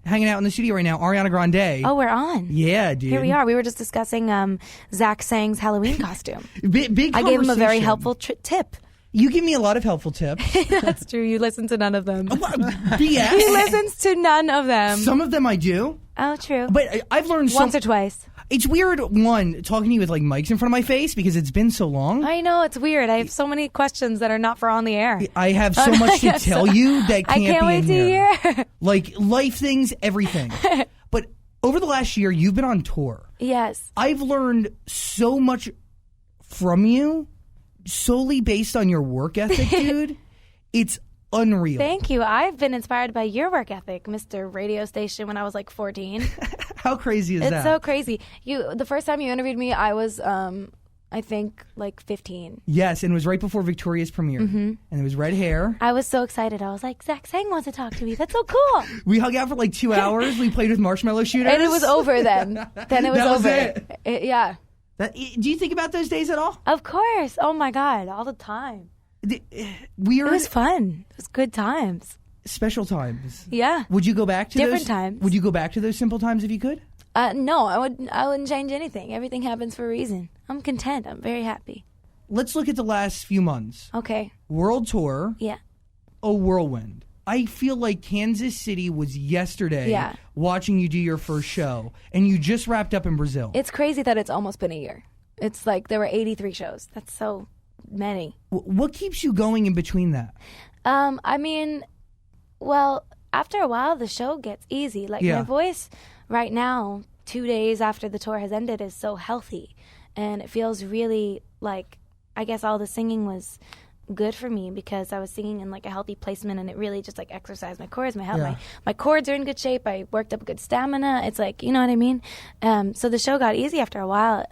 hanging out in the studio right now, Ariana Grande. Oh, we're on. Yeah, dude. Here we are. We were just discussing Zach Sang's Halloween costume. Big I gave him a very conversation. helpful tip. You give me a lot of helpful tips. That's true. You listen to none of them. BS. He listens to none of them. Some of them I do. Oh, true. But I've learned once or twice. It's weird, one, talking to you with like mics in front of my face because it's been so long. I know, it's weird. I have so many questions that are not for on the air. I have so much to tell you that can't be in here. I can't wait to hear. Like life things, everything. But over the last year, you've been on tour. Yes. I've learned so much from you solely based on your work ethic, dude. It's unreal. Thank you. I've been inspired by your work ethic, Mr. Radio Station, when I was like 14. How crazy is that? It's so crazy. The first time you interviewed me, I was, I think, like 15. Yes, and it was right before Victoria's premiere. And it was red hair. I was so excited. I was like, Zach Sang wants to talk to me. That's so cool. We hung out for like 2 hours. We played with marshmallow shooters. And it was over then. Then it was over. It. Yeah. Do you think about those days at all? Of course. Oh my God. All the time. Weird. It was fun. It was good times. Special times. Yeah. Would you go back to different those times? Would you go back to those simple times if you could? No, I wouldn't change anything. Everything happens for a reason. I'm content. I'm very happy. Let's look at the last few months. Okay. World tour. Yeah. A whirlwind. I feel like Kansas City was yesterday watching you do your first show, and you just wrapped up in Brazil. It's crazy that it's almost been a year. It's like there were 83 shows. That's so many. What keeps you going in between that? I mean, well, after a while, the show gets easy. Like my voice right now, 2 days after the tour has ended, is so healthy. And it feels really like, I guess all the singing was good for me because I was singing in like a healthy placement, and it really just like exercised my chords, my chords are in good shape. I worked up good stamina. It's like, you know what I mean? So the show got easy after a while.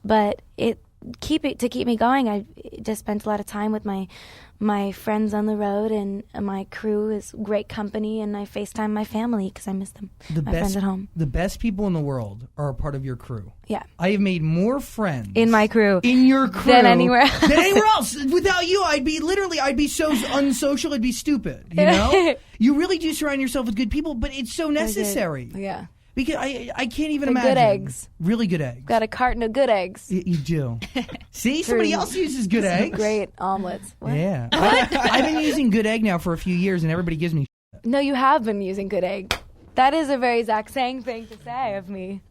But to keep me going, I just spent a lot of time with my friends on the road, and my crew is great company, and I FaceTime my family because I miss them. My friends at home. The best people in the world are a part of your crew. Yeah. I have made more friends in my crew. In your crew. Than anywhere else. Than anywhere else. Without you, I'd be so unsocial, it'd be stupid. You know? You really do surround yourself with good people, but it's so necessary. Yeah. Because I can't even They're imagine. Good eggs. Really good eggs. Got a carton of good eggs. You do. See? Somebody else uses good eggs. Great omelets. What? Yeah. I've been using good egg now for a few years, and everybody gives me shit. No, you have been using good egg. That is a very Zach Sang thing to say of me.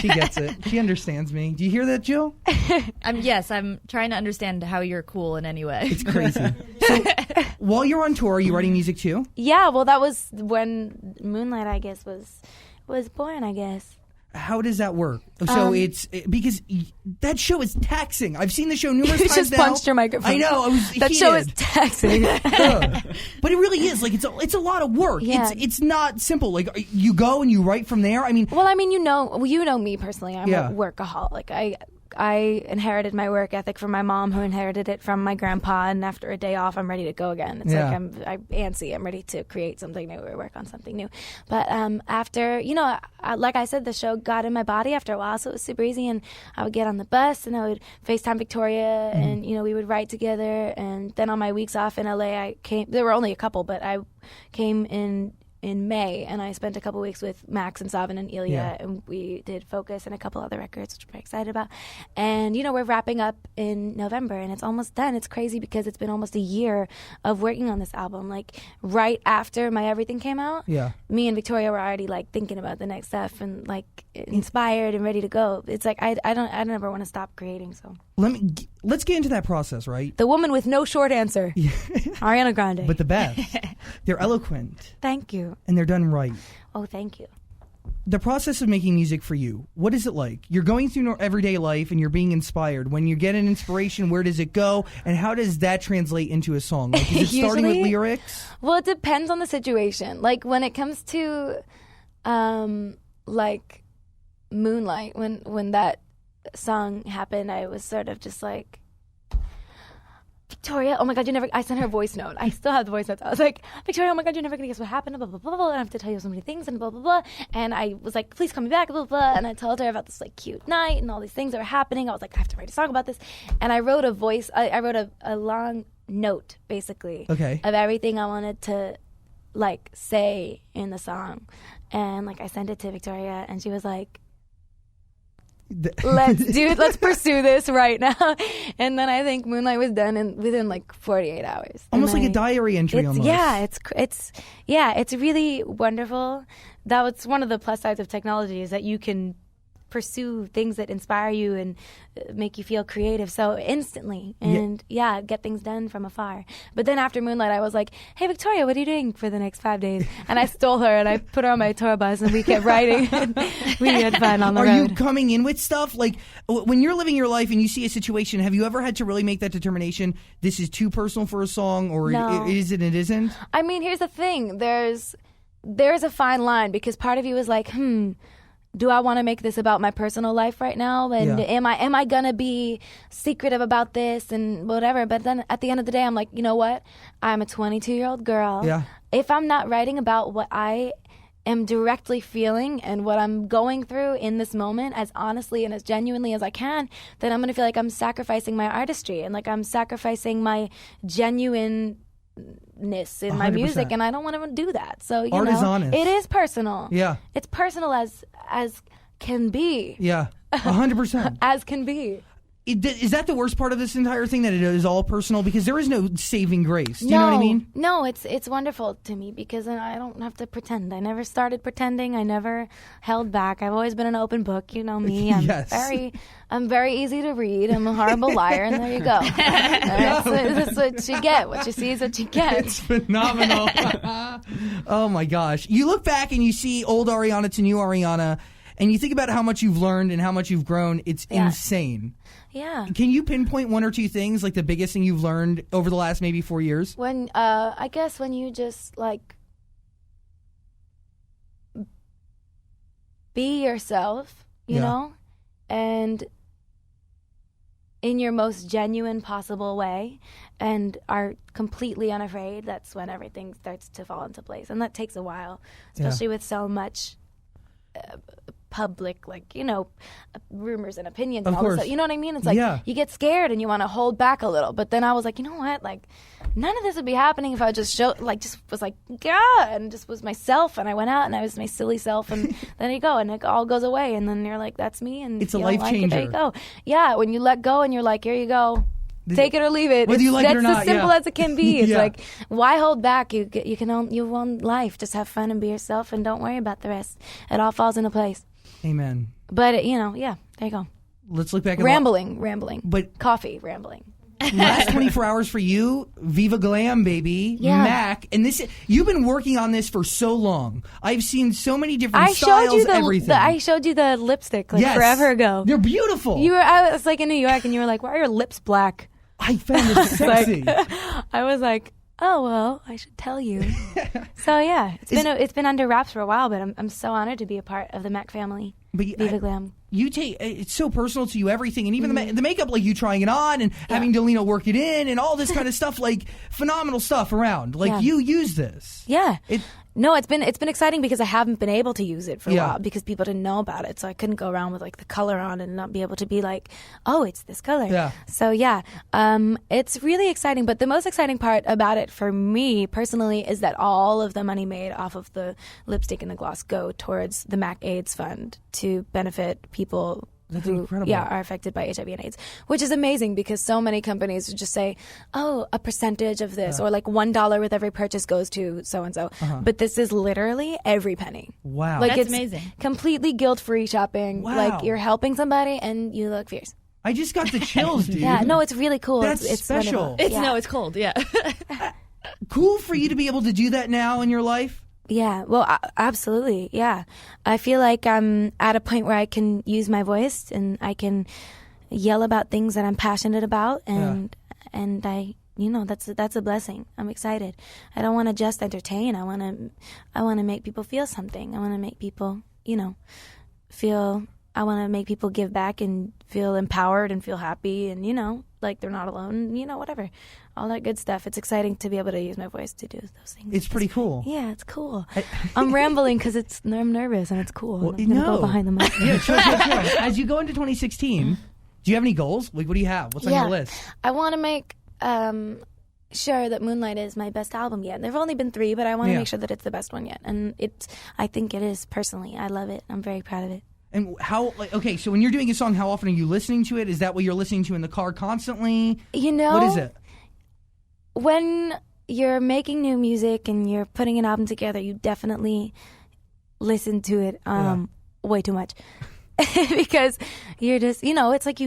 She gets it. She understands me. Do you hear that, Jill? Yes, I'm trying to understand how you're cool in any way. It's crazy. So, while you're on tour, are you writing music too? Yeah, well, that was when Moonlight, I guess, was born, I guess. How does that work? So it's because that show is taxing. I've seen the show numerous times just now. Punched your microphone. I know. That show is taxing. But it really is. Like it's a lot of work. Yeah. It's not simple. Like you go and you write from there. I mean, well, you know me personally. I'm a workaholic. I inherited my work ethic from my mom, who inherited it from my grandpa, and after a day off, I'm ready to go again. It's like I'm antsy. I'm ready to create something new or work on something new. But after, like I said, the show got in my body after a while, so it was super easy. And I would get on the bus, and I would FaceTime Victoria, and, we would write together. And then on my weeks off in LA, there were only a couple, but I came in May, and I spent a couple weeks with Max and Savin and Ilya, and we did Focus and a couple other records, which I'm very excited about. And, we're wrapping up in November, and it's almost done. It's crazy because it's been almost a year of working on this album. Like, right after My Everything came out, me and Victoria were already, like, thinking about the next stuff and, like, inspired and ready to go. It's like, I don't ever want to stop creating, so. Let's get into that process, right? The woman with no short answer. Ariana Grande. But the best. They're eloquent. Thank you. And they're done right. Oh, thank you. The process of making music for you, what is it like? You're going through everyday life and you're being inspired. When you get an inspiration, where does it go? And how does that translate into a song? Like, is it starting with lyrics? Well, it depends on the situation. Like, when it comes to, like, Moonlight, when that song happened, I was sort of just like, Victoria, oh my God, I sent her a voice note. I still have the voice notes. I was like, Victoria, oh my God, you're never going to guess what happened, blah, blah, blah, blah, and I have to tell you so many things, and blah, blah, blah. And I was like, please call me back, blah, blah, blah. And I told her about this, like, cute night and all these things that were happening. I was like, I have to write a song about this. And I wrote I wrote a long note, basically, of everything I wanted to, like say in the song. And like I sent it to Victoria, and she was like, let's pursue this right now. And then I think Moonlight was done within like 48 hours. Almost like a diary entry. Almost. Yeah, it's really wonderful. That was one of the plus sides of technology, is that you can pursue things that inspire you and make you feel creative so instantly, and get things done from afar. But then after Moonlight, I was like, hey Victoria, what are you doing for the next 5 days? And I stole her and I put her on my tour bus, and we kept writing. And we had fun on the road. Are you coming in with stuff like when you're living your life and you see a situation, have you ever had to really make that determination, this is too personal for a song, or No. it isn't? I mean, here's the thing, there's a fine line, because part of you is like, do I want to make this about my personal life right now? And am I gonna be secretive about this and whatever? But then at the end of the day, I'm like, you know what? I'm a 22-year-old girl. Yeah. If I'm not writing about what I am directly feeling and what I'm going through in this moment as honestly and as genuinely as I can, then I'm gonna feel like I'm sacrificing my artistry and like I'm sacrificing my genuineness in my 100%. music, and I don't want to do that. So Art is honest. it is personal. Yeah. It's personal as can be. Yeah, 100%. As can be. Is that the worst part of this entire thing, that it is all personal? Because there is no saving grace. Do you know what I mean? No, it's wonderful to me because I don't have to pretend. I never started pretending. I never held back. I've always been an open book. You know me. I'm very easy to read. I'm a horrible liar, and there you go. That's what you get. What you see is what you get. It's phenomenal. Oh my gosh. You look back and you see old Ariana to new Ariana, and you think about how much you've learned and how much you've grown. It's insane. Yeah. Can you pinpoint one or two things, like the biggest thing you've learned over the last maybe 4 years? When I guess when you just like be yourself, you know, and in your most genuine possible way, and are completely unafraid, that's when everything starts to fall into place. And that takes a while, especially with so much public, like, you know, rumors and opinions and all this stuff. You know what I mean? It's like you get scared and you want to hold back a little. But then I was like, you know what? Like, none of this would be happening if I just was like, and just was myself. And I went out and I was my silly self. And then you go and it all goes away. And then you're like, that's me. And it's a life changer. There you go. Yeah, when you let go and you're like, here you go. Take it or leave it. Whether you like it or not. That's as simple as it can be. It's like, why hold back? You own life. Just have fun and be yourself, and don't worry about the rest. It all falls into place. Amen. But there you go. Let's look back at rambling. But coffee rambling. Last 24 hours for you, Viva Glam, baby. Yeah. Mac. And you've been working on this for so long. I've seen so many different styles, everything. I showed you the lipstick forever ago. They're beautiful. I was like in New York, and you were like, why are your lips black? I found it sexy. I was like, oh well, I should tell you. So yeah, it's been under wraps for a while, but I'm so honored to be a part of the Mac family. Viva Glam. You take it's so personal to you, everything, and even the makeup, like you trying it on and having Delina work it in and all this kind of stuff, like phenomenal stuff around. Like you use this. Yeah. No, it's been exciting because I haven't been able to use it for a while because people didn't know about it. So I couldn't go around with like the color on and not be able to be like, oh, it's this color. Yeah. So it's really exciting. But the most exciting part about it for me personally is that all of the money made off of the lipstick and the gloss go towards the Mac AIDS Fund to benefit people who incredible. Are affected by HIV and AIDS, which is amazing because so many companies would just say, oh, a percentage of this or like $1 with every purchase goes to so-and-so. But this is literally every penny. Wow. Like, That's it's amazing. Completely guilt-free shopping. Wow. Like, you're helping somebody and you look fierce. I just got the chills, dude. Yeah, no, it's really cool. That's it's special. wonderful. It's cold, yeah. Cool for you to be able to do that now in your life? Yeah, well, absolutely, yeah. I feel like I'm at a point where I can use my voice and I can yell about things that I'm passionate about, and I, that's a blessing. I'm excited. I don't want to just entertain. I want to make people feel something. I want to make people, feel. I want to make people give back and feel empowered and feel happy and, like they're not alone, whatever. All that good stuff. It's exciting to be able to use my voice to do those things. It's pretty cool. Yeah, it's cool. I'm rambling because I'm nervous and it's cool. Well, I'm going to go behind the mic. Yeah, sure. As you go into 2016, do you have any goals? Like, what do you have? What's on your list? I want to make sure that Moonlight is my best album yet. There've only been 3, but I want to make sure that it's the best one yet. And I think it is, personally. I love it. I'm very proud of it. And how, so when you're doing a song, how often are you listening to it? Is that what you're listening to in the car constantly? What is it? When you're making new music and you're putting an album together, you definitely listen to it way too much. Because you're just, it's like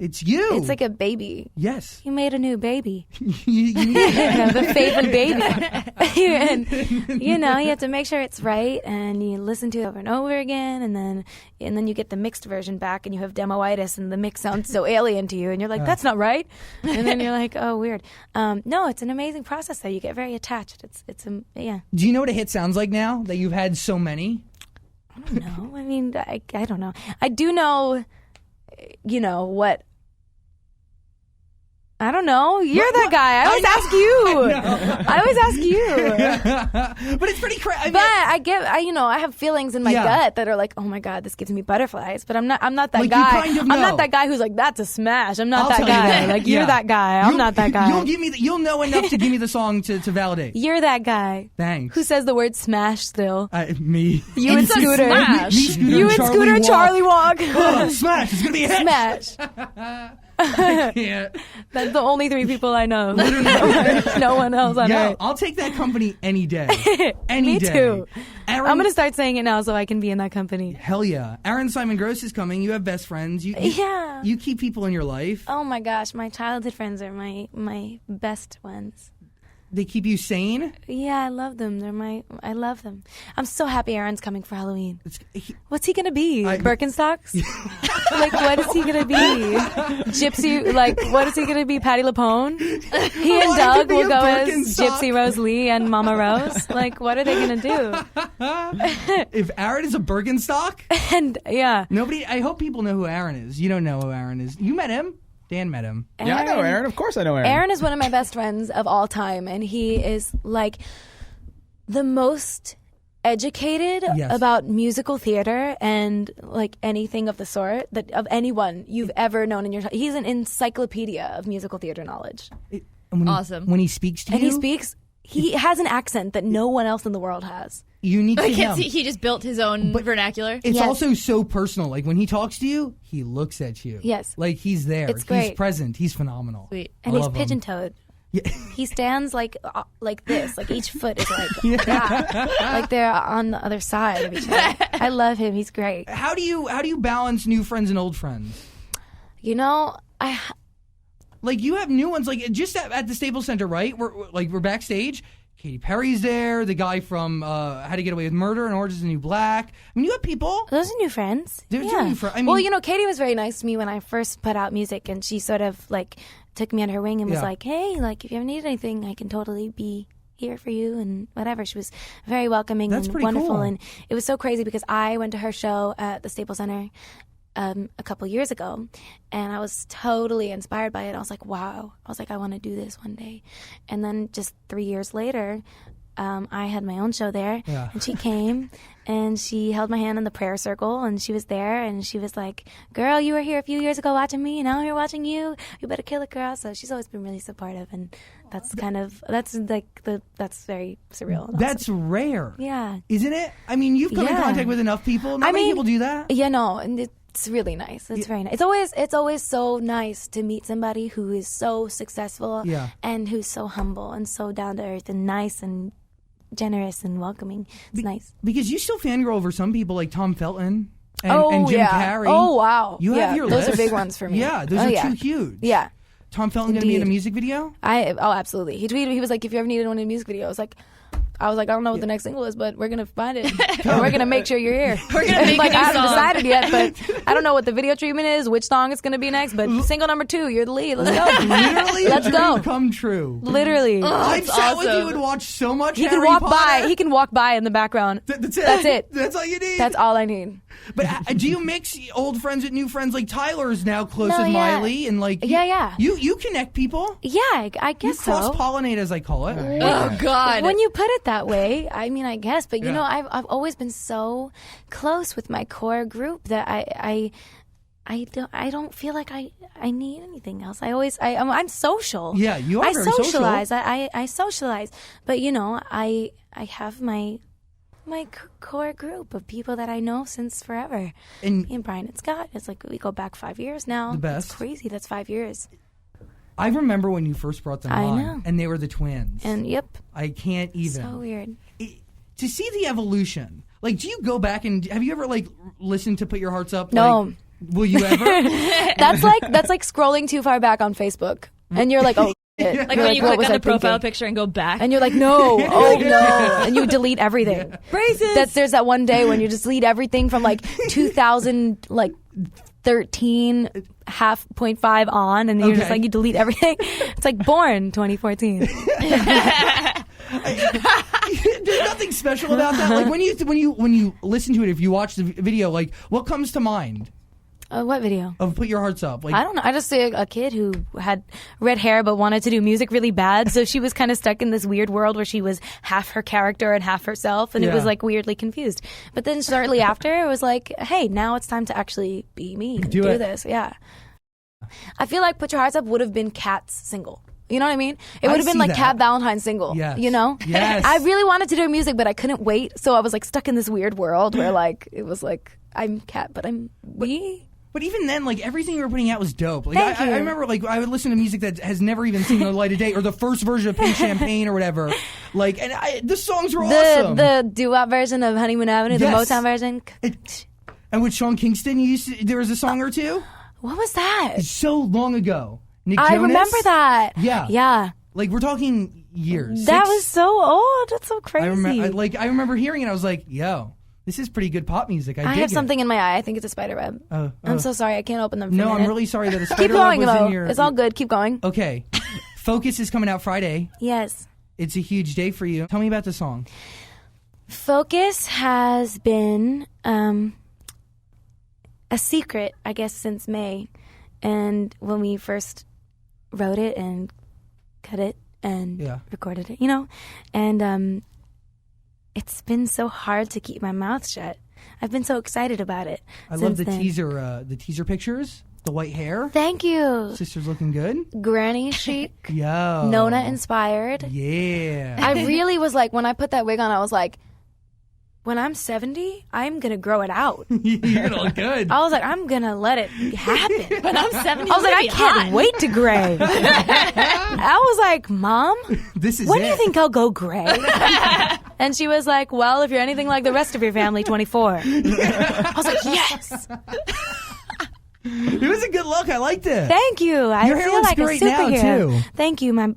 It's you. It's like a baby. Yes. You made a new baby. The favorite baby. And, you have to make sure it's right, and you listen to it over and over again, and then you get the mixed version back, and you have demoitis, and the mix sounds so alien to you, and you're like, that's not right. And then you're like, oh, weird. No, it's an amazing process, though. You get very attached. Yeah. Do you know what a hit sounds like now that you've had so many? I don't know. I mean, I don't know. I do know... what? I don't know. You're that guy. I always ask you. But it's pretty crazy. But I have feelings in my gut that are like, oh my God, this gives me butterflies. But I'm not that guy. I'm not that guy who's like, that's a smash. I'm not that guy. Like, you're that guy. I'm not that guy. You'll know enough to give me the song to validate. You're that guy. Thanks. Who says the word smash still? Me. You and Scooter. You and Scooter and Charlie Walk. Smash. It's going to be a hit. Smash. I can't. That's the only 3 people I know. No one else on earth. I'll take that company any day. Me too. Aaron, I'm going to start saying it now so I can be in that company. Hell yeah. Aaron Simon Gross is coming. You have best friends. You keep people in your life. Oh my gosh. My childhood friends are my best ones. They keep you sane? Yeah, I love them. I love them. I'm so happy Aaron's coming for Halloween. What's he going to be? Birkenstocks? What is he going to be? Gypsy? What is he going to be? Patty LaPone? He and Doug will go as Gypsy Rose Lee and Mama Rose. What are they going to do? If Aaron is a Birkenstock? And, yeah. I hope people know who Aaron is. You don't know who Aaron is. You met him. Dan met him. Yeah, I know Aaron. Of course I know Aaron. Aaron is one of my best friends of all time, and he is the most educated about musical theater and anything of the sort of anyone you've ever known in your life. He's an encyclopedia of musical theater knowledge. Awesome. When he speaks to you? And he speaks... He has an accent that no one else in the world has. Unique to him. He just built his own vernacular. It's also so personal. When he talks to you, he looks at you. Yes. He's there. It's great. He's present. He's phenomenal. Sweet. And he's pigeon-toed. Yeah. He stands like this. Each foot is they're on the other side of each other. I love him. He's great. How do you balance new friends and old friends? You have new ones, just at the Staples Center, right? We're backstage. Katy Perry's there. The guy from How to Get Away with Murder and Orange is the New Black. I mean, you have people. Those are new friends. They're new friends. Katy was very nice to me when I first put out music, and she sort of took me under her wing and was like, hey, if you ever need anything, I can totally be here for you and whatever. She was very welcoming and wonderful. Cool. And it was so crazy because I went to her show at the Staples Center a couple years ago, and I was totally inspired by it. I was like, wow. I was like, I want to do this one day. And then just 3 years later, I had my own show there, and she came, and she held my hand in the prayer circle, and she was there, and she was like, girl, you were here a few years ago watching me, and now I'm here watching you. You better kill it, girl. So she's always been really supportive, and that's very surreal. And that's awesome. Rare. Yeah. Isn't it? I mean, you've come in contact with enough people. Not many people do that. Yeah, no, and it's really nice. It's very nice. It's always so nice to meet somebody who is so successful and who's so humble and so down to earth and nice and generous and welcoming. It's nice. Because you still fangirl over some people like Tom Felton and Jim Carrey. Oh, wow. You have your list. Those are big ones for me. Yeah, those are too huge. Yeah. Tom Felton going to be in a music video? Absolutely. He tweeted, he was like, if you ever needed one in a music video, I was like, I don't know what the next single is, but we're going to find it. And we're going to make sure you're here. We're going to make a new I haven't song. decided yet, but I don't know what the video treatment is, which song it's going to be next, but single number 2, you're the lead. Let's go. Literally, let's go. Come true. Literally. I've sat with you and watched so much He Harry can walk Potter. by. He can walk by in the background. That's it. That's it. That's all you need. That's all I need. But do you mix old friends with new friends? Tyler's now close with Miley, and you connect people. Yeah, I guess so. You cross-pollinate, as I call it. Oh God! When you put it that way, I mean, I guess. But I've always been so close with my core group that I don't feel like I need anything else. I'm social. Yeah, you are very socialize. social. I socialize. But I have my core group of people that I know since forever. And me and Brian and Scott, it's like we go back 5 years now. The best. It's crazy. That's 5 years. I remember when you first brought them on, and they were the twins. And yep. I can't even. So weird. To see the evolution, like, do you go back and have you ever like listened to Put Your Hearts Up? No. Like, will you ever? That's like scrolling too far back on Facebook, and you're like, oh. Like when you click on the profile picture and go back. And you're like, no, oh no. And you delete everything. Yeah. Braces. There's that one day when you just delete everything from like 2013, 0.5 on, and you're just like, you delete everything. It's like Born 2014. There's nothing special about that. Like when you listen to it, if you watch the video, like what comes to mind? What video? Of Put Your Hearts Up. Like, I don't know. I just see a kid who had red hair but wanted to do music really bad. So she was kind of stuck in this weird world where she was half her character and half herself. And it was like weirdly confused. But then shortly after, it was like, hey, now it's time to actually be me and do this. Yeah. I feel like Put Your Hearts Up would have been Kat's single. You know what I mean? It would have been like that. Kat Valentine's single. Yes. You know? Yes. I really wanted to do music, but I couldn't wait. So I was like stuck in this weird world where like it was like I'm Kat, but I'm me. But even then, like, everything you were putting out was dope. Like, Thank you. I remember, like, I would listen to music that has never even seen the light of day, or the first version of Pink Champagne or whatever. Like, and the songs were awesome. The doo-wop version of Honeymoon Avenue, the Motown version. And with Sean Kingston, there was a song or two? What was that? It's so long ago. Nick I Jonas? remember that. Yeah. Yeah. Like, we're talking years. That was so old. That's so crazy. I remember hearing it, I was like, yo. This is pretty good pop music. I have something in my eye. I think it's a spider web. I'm so sorry. I can't open them for a minute. I'm really sorry that a spider Keep going, web was though. in your... It's all good. Keep going. Okay. Focus is coming out Friday. Yes. It's a huge day for you. Tell me about the song. Focus has been a secret, I guess, since May. And when we first wrote it and cut it and recorded it, and... it's been so hard to keep my mouth shut. I've been so excited about it. I love the teaser pictures, the white hair. Thank you. Sister's looking good. Granny chic. Yo. Nona inspired. Yeah. I really was like, when I put that wig on, I was like, when I'm 70, I'm going to grow it out. You're going to look good. I was like, I'm going to let it happen. When I'm 70, I was like, I can't wait to gray. I was like, Mom, this is when do you think I'll go gray? And she was like, well, if you're anything like the rest of your family, 24. I was like, yes. It was a good look. I liked it. Thank you. Your I hair feel looks like great a superhero. now, too. Thank you. My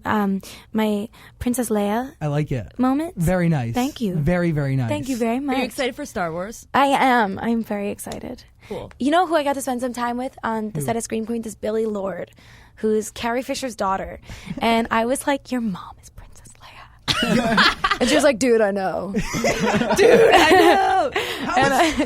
Princess Leia. I like it. Moments. Very nice. Thank you. Very, very nice. Thank you very much. Are you excited for Star Wars? I am. I'm very excited. Cool. You know who I got to spend some time with on the set of Scream Queens is Billie Lord, who's Carrie Fisher's daughter. And I was like, your mom is Princess Leia. And she was like, dude, I know. Dude, I know.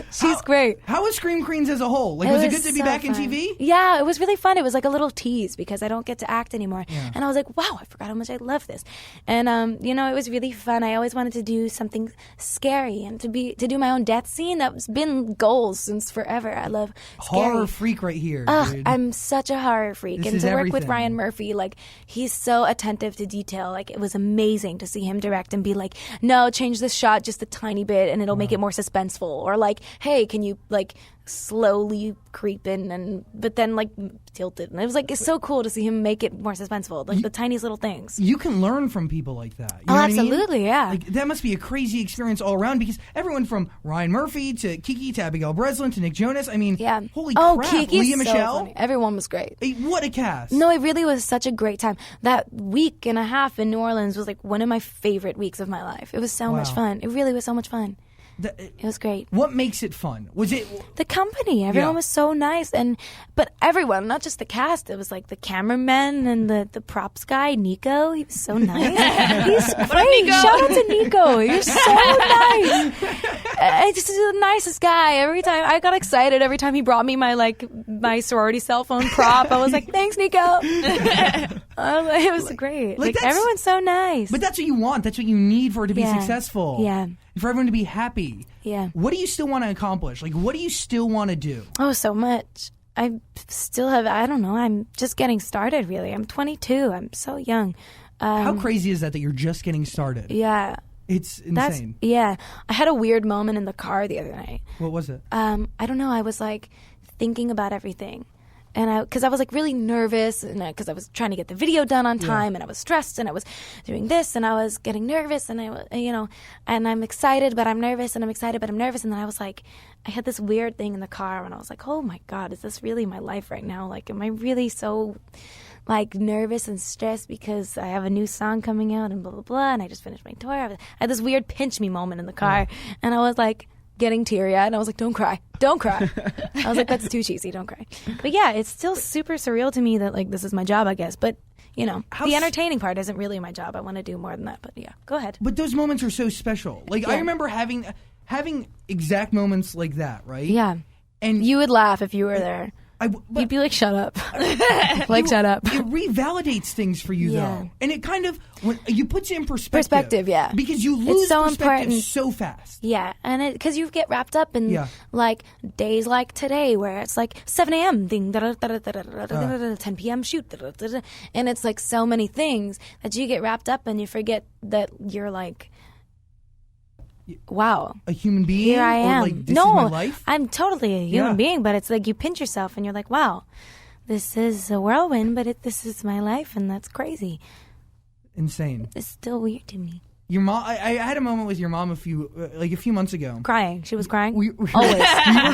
She's great. How was Scream Queens as a whole? Like, was it good to be so back in fun. TV? Yeah, it was really fun. It was like a little tease because I don't get to act anymore. Yeah. And I was like, wow, I forgot how much I love this. And, it was really fun. I always wanted to do something scary and to do my own death scene. That's been goals since forever. I love scary. Horror freak right here, dude. I'm such a horror freak. This and is to work everything. with Ryan Murphy, like, he's so attentive to detail. Like, it was amazing to see him direct and be like, no, change this shot just a tiny bit and it'll make it more suspenseful. Or like, hey, can you like slowly creep in but then like tilt it. And it was like, it's so cool to see him make it more suspenseful. Like the tiniest little things. You can learn from people like that. You know what absolutely, I mean? yeah. Like, that must be a crazy experience all around because everyone from Ryan Murphy to Kiki to Abigail Breslin to Nick Jonas. I mean, holy crap. Kiki's Leah so Michelle. funny. Everyone was great. Hey, what a cast. No, it really was such a great time. That week and a half in New Orleans was like one of my favorite weeks of my life. It was so much fun. It really was so much fun. It was great. What makes it fun? Was it the company? Everyone was so nice, but everyone, not just the cast. It was like the cameraman and the props guy, Nico. He was so nice. He's great. Shout out to Nico. You're so nice. He's the nicest guy. Every time I got excited, every time he brought me my sorority cell phone prop, I was like, "Thanks, Nico." It was great. Like everyone's so nice. But that's what you want. That's what you need for it to be successful. Yeah. For everyone to be happy. Yeah. What do you still want to accomplish? Like, what do you still want to do? Oh, so much. I still have, I don't know, I'm just getting started, really. I'm 22. I'm so young. How crazy is that you're just getting started? Yeah. It's insane. Yeah. I had a weird moment in the car the other night. What was it? I don't know. I was like thinking about everything. And because I was like really nervous, and because I was trying to get the video done on time, and I was stressed, and I was doing this, and I was getting nervous, and and I'm excited, but I'm nervous, and I'm excited, but I'm nervous, and then I was like, I had this weird thing in the car, and I was like, oh my God, is this really my life right now? Like, am I really so like nervous and stressed because I have a new song coming out and blah blah blah, and I just finished my tour? I had this weird pinch me moment in the car, and I was like, getting teary-eyed, and I was like, don't cry. I was like, that's too cheesy, don't cry. But yeah, it's still super surreal to me that like this is my job, I guess. But the entertaining part isn't really my job. I want to do more than that. But yeah, go ahead. But those moments are so special. Like I remember having exact moments like that, right? Yeah. And you would laugh if you were there. You'd be like, shut up. Shut up. It revalidates things for you, though. And it kind of, you put you in perspective. Yeah. Because you lose so perspective important. so fast. Yeah. And because you get wrapped up in, like, days like today where it's like 7 a.m. thing, 10 p.m. shoot, and it's like so many things that you get wrapped up and you forget that you're like, wow, a human being. Here I am. Or like, this is my life? I'm totally a human being, but it's like you pinch yourself and you're like, wow, this is a whirlwind, but this is my life, and that's crazy. Insane. It's still weird to me. Your mom. I had a moment with your mom a few months ago. Crying. She was crying. Always. We were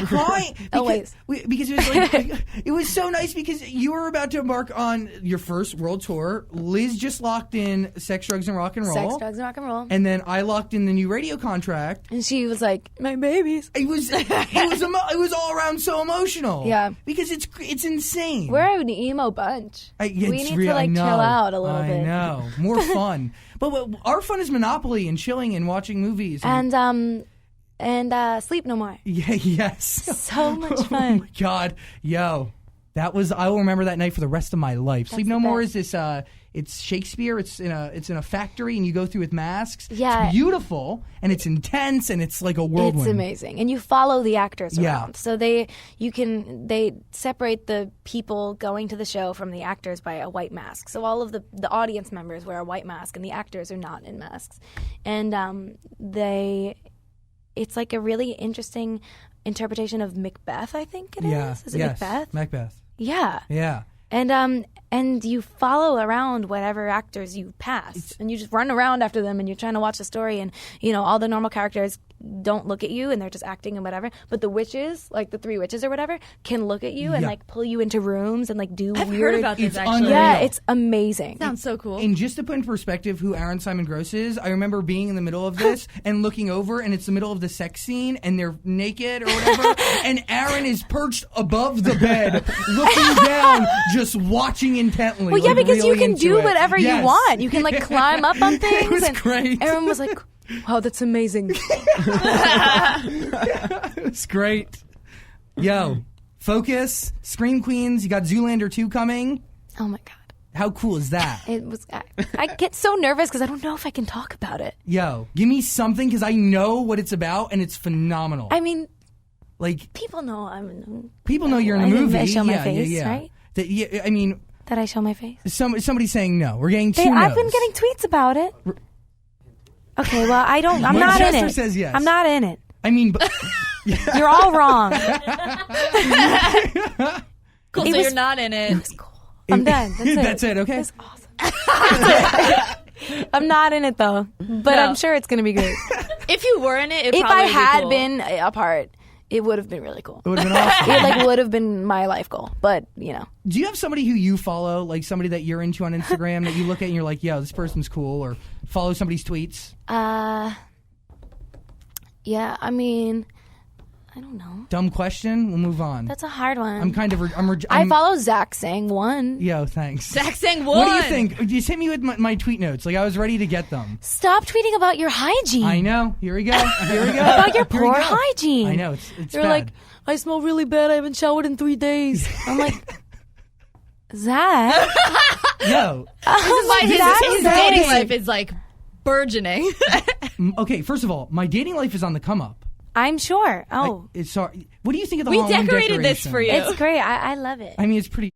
crying. Always. Because it was like it was so nice because you were about to embark on your first world tour. Liz just locked in Sex, Drugs, and Rock and Roll. Sex, Drugs, and Rock and Roll. And then I locked in the new radio contract. And she was like, "My babies." It was all around so emotional. Yeah. Because it's insane. We're an emo bunch. We need to like chill out a little bit. I know. More fun. But our fun is Monopoly and chilling and watching movies. And Sleep No More. Yeah, yes. So much fun. Oh my God. Yo. I will remember that night for the rest of my life. Sleep No More is this it's Shakespeare. It's in a factory and you go through with masks. Yeah. It's beautiful and it's intense and it's like a whirlwind. It's amazing. And you follow the actors around. So they separate the people going to the show from the actors by a white mask. So all of the audience members wear a white mask and the actors are not in masks. And it's like a really interesting interpretation of Macbeth, I think it is. Is it Macbeth? Macbeth. Yeah. Yeah. And you follow around whatever actors you pass, and you just run around after them, and you're trying to watch the story, and all the normal characters don't look at you, and they're just acting and whatever. But the witches, like the 3 witches or whatever, can look at you and like pull you into rooms and like do I've weird. heard about this actually. Unreal. Yeah, it's amazing. Sounds so cool. And just to put in perspective who Aaron Simon Gross is, I remember being in the middle of this and looking over, and it's the middle of the sex scene, and they're naked or whatever, and Aaron is perched above the bed, looking down, just watching intently. Well, yeah, like, because you really can into do it. whatever you want. You can like climb up on things. It was and great. Aaron was like, wow, that's amazing. It was great. Yo, focus. Scream Queens. You got Zoolander 2 coming. Oh my God. How cool is that? It was. I get so nervous because I don't know if I can talk about it. Yo, give me something because I know what it's about and it's phenomenal. I mean, like people know you're in the movie. I show my face, yeah. right? I mean, that I show my face. Somebody's saying no. We're getting 2 no's. I've been getting tweets about it. Okay, well, I don't. I'm not in it. Says yes. I'm not in it. I mean, but you're all wrong. Cool. So you're not in it. It was cool. I'm done. That's it. That's it. Okay. That's awesome. I'm not in it though, but I'm sure it's gonna be great. If you were in it, if I had cool. been a part, it would have been really cool. It would have been awesome. It would have been my life goal, but Do you have somebody who you follow, like somebody that you're into on Instagram that you look at and you're like, yo, this person's cool, or follow somebody's tweets? Yeah, I mean, I don't know. Dumb question. We'll move on. That's a hard one. I follow Zach Sang 1. Yo, thanks. Zach Sang 1. What do you think? Just hit me with my tweet notes. Like I was ready to get them. Stop tweeting about your hygiene. I know. Here we go. About your poor hygiene. I know. It's You're bad. like, I smell really bad. I haven't showered in 3 days. I'm like, Zach. Yo. His dating life is like burgeoning. Okay, first of all, my dating life is on the come up. I'm sure. Oh. What do you think of the We Halloween decorated this decoration? for you. It's great. I love it. I mean, it's pretty.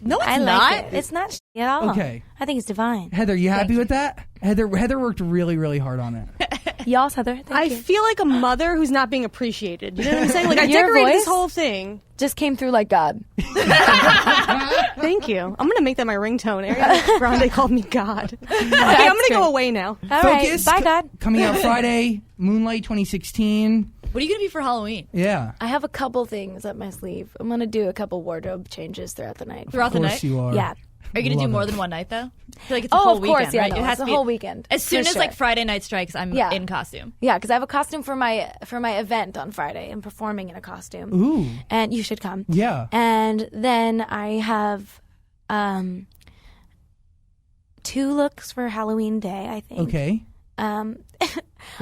No, it's I not. like it. It's not at all. Okay. I think it's divine. Heather, you happy Thank with that? Heather worked really, really hard on it. Y'all's Heather. I feel like a mother who's not being appreciated. You know what I'm saying? Like, I Your decorated voice this whole thing. just came through like God. Thank you. I'm going to make that my ringtone. Ariana Grande called me God. Okay, I'm going to go away now. All Focus. right. Bye, God. Coming out Friday, Moonlight 2016. What are you going to be for Halloween? Yeah. I have a couple things up my sleeve. I'm going to do a couple wardrobe changes throughout the night. Throughout the Of course night? you are. Yeah. Are you going to do Love more it. than one night, though? I feel like it's a Oh, whole of course. weekend, Yeah, right? no, It has it's to a be whole weekend. As soon for as sure. like Friday night strikes, I'm Yeah. in costume. Yeah, because I have a costume for my event on Friday. I'm performing in a costume. Ooh. And you should come. Yeah. And then I have 2 looks for Halloween Day, I think. Okay.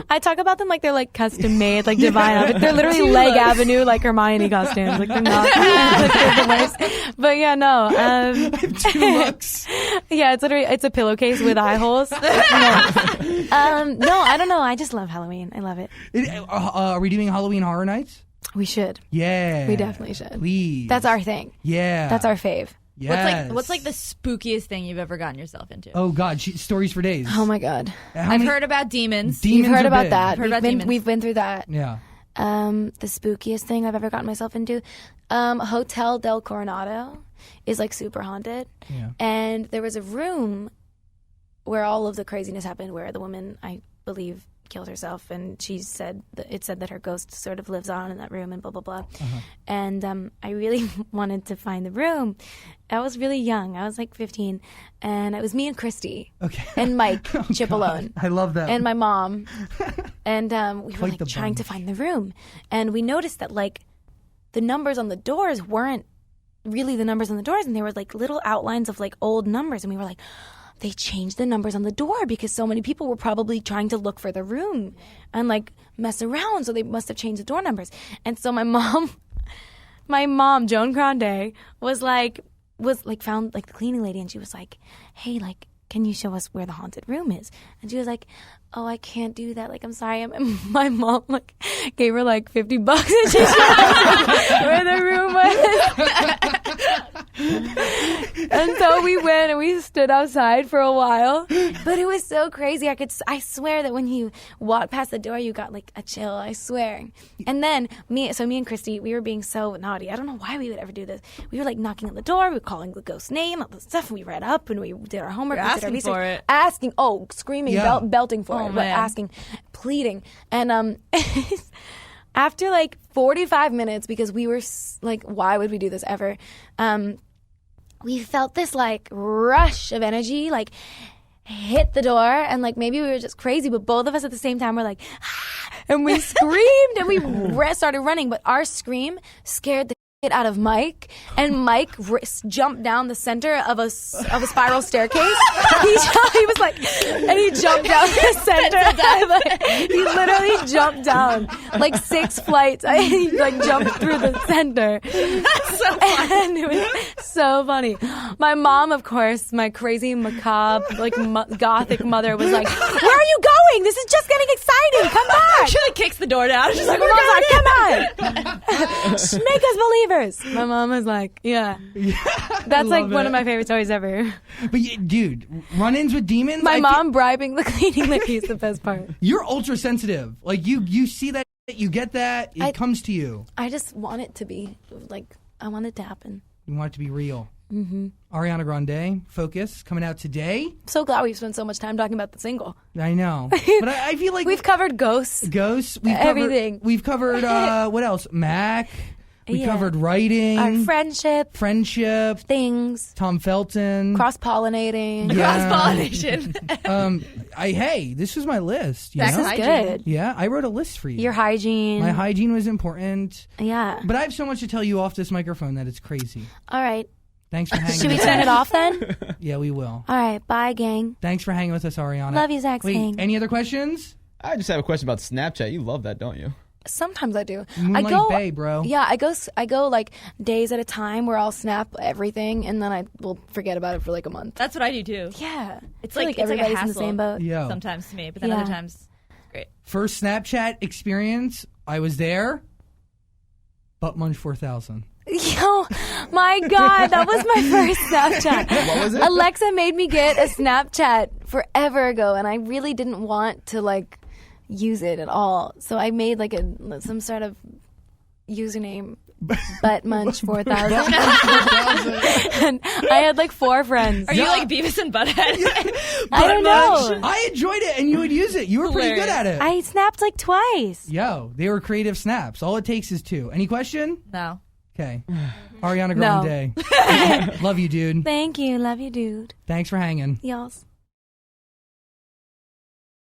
I talk about them like they're like custom made, like divine outfits. They're literally Leg Avenue, like Hermione costumes. Like they're not like they're the worst. But yeah, no. I have 2 looks. Yeah, it's a pillowcase with eye holes. No, I don't know. I just love Halloween. I love it. Are we doing Halloween Horror Nights? We should. Yeah. We definitely should. Please. That's our thing. Yeah. That's our fave. Yes. What's like the spookiest thing you've ever gotten yourself into? Oh God, stories for days. Oh my God. I've heard about demons. Demons You've heard are about big. that. Heard about demons. We've been through that. Yeah. The spookiest thing I've ever gotten myself into, Hotel del Coronado is like super haunted. Yeah. And there was a room where all of the craziness happened, where the woman, I believe, killed herself, and she said it said that her ghost sort of lives on in that room, and blah blah blah. Uh-huh. And I really wanted to find the room. I was really young. I was like 15, and it was me and Christy Okay. and Mike Oh, Chipolone. God. I love that. And my mom. And we were Quite like the trying to bunch. find the room. And we noticed that like the numbers on the doors weren't really the numbers on the doors, and there were like little outlines of like old numbers, and we were like, they changed the numbers on the door because so many people were probably trying to look for the room and like mess around, so they must have changed the door numbers. And so my mom, Joan Grande, was found like the cleaning lady, and she was like, hey, like, can you show us where the haunted room is? And she was like, oh, I can't do that. Like, I'm sorry. And my mom like gave her like $50 and she showed us where the room was. And so we went and we stood outside for a while, but it was so crazy. I swear that when you walked past the door, you got like a chill. I swear. And then me and Christy, we were being so naughty. I don't know why we would ever do this. We were like knocking on the door, we were calling the ghost's name, all this stuff. And we read up and we did our homework. You're we did our asking research, for it. asking, screaming, Yeah. belting for Oh, it, but man. asking, pleading, and after like 45 minutes, because we were like, why would we do this ever? We felt this like rush of energy, like hit the door, and like maybe we were just crazy, but both of us at the same time were like, ah, and we screamed and we started running, but our scream scared the shit out of Mike, and Mike jumped down the center of a spiral staircase. He was like, and he jumped down the center. He literally jumped down like 6 flights. He like jumped through the center. So funny. And it was so funny. My mom, of course, my crazy macabre, like gothic mother, was like, "Where are you going? This is just getting exciting. Come back!" She like kicks the door down. She's like, My "We're mom's like, "Come on, make us believers." My mom was like, "Yeah, that's like love one it. of my favorite stories ever." But dude, run-ins with demons. My I mom bribing the cleaning lady is the best part. You're ultra sensitive. Like you see that, you get that, it comes to you. I just want it to be like, I want it to happen. You want it to be real. Mm-hmm. Ariana Grande, Focus, coming out today. So glad we've spent so much time talking about the single. I know, but I feel like We've covered ghosts. Ghosts. Everything. We've covered what else? Mac. We Yeah. covered writing. Our friendship, friendship. things, Tom Felton. cross-pollinating. Yeah. cross-pollination." Hey, this was my list. You That's know? This is hygiene. good. Yeah, I wrote a list for you. Your hygiene. My hygiene was important, Yeah. but I have so much to tell you off this microphone that it's crazy. All right. Thanks for hanging. Should we with turn us. it off then? Yeah, we will. All right. Bye, gang. Thanks for hanging with us, Ariana. Love you, Zach. Wait, Sing. any other questions? I just have a question about Snapchat. You love that, don't you? Sometimes I do. Moonlight I go, Bay, bro. Yeah, I go like days at a time where I'll snap everything and then I will forget about it for like a month. That's what I do too. Yeah, It's I feel like it's everybody's like a in the same hassle. boat. Yo. Sometimes to me, but then Yeah. other times, great. First Snapchat experience I was there. Butt Munch 4000. Yo, my God, that was my first Snapchat. What was it? Alexa made me get a Snapchat forever ago, and I really didn't want to like use it at all. So I made like some sort of username, Butt Munch 4000. And I had like 4 friends. Are you like Beavis and Butthead? I don't know. I enjoyed it, and you would use it. You were pretty good at it. I snapped like twice. Yo, they were creative snaps. All it takes is 2. Any question? No. Okay. Ariana Grande. Love you, dude. Thank you. Love you, dude. Thanks for hanging. Y'all.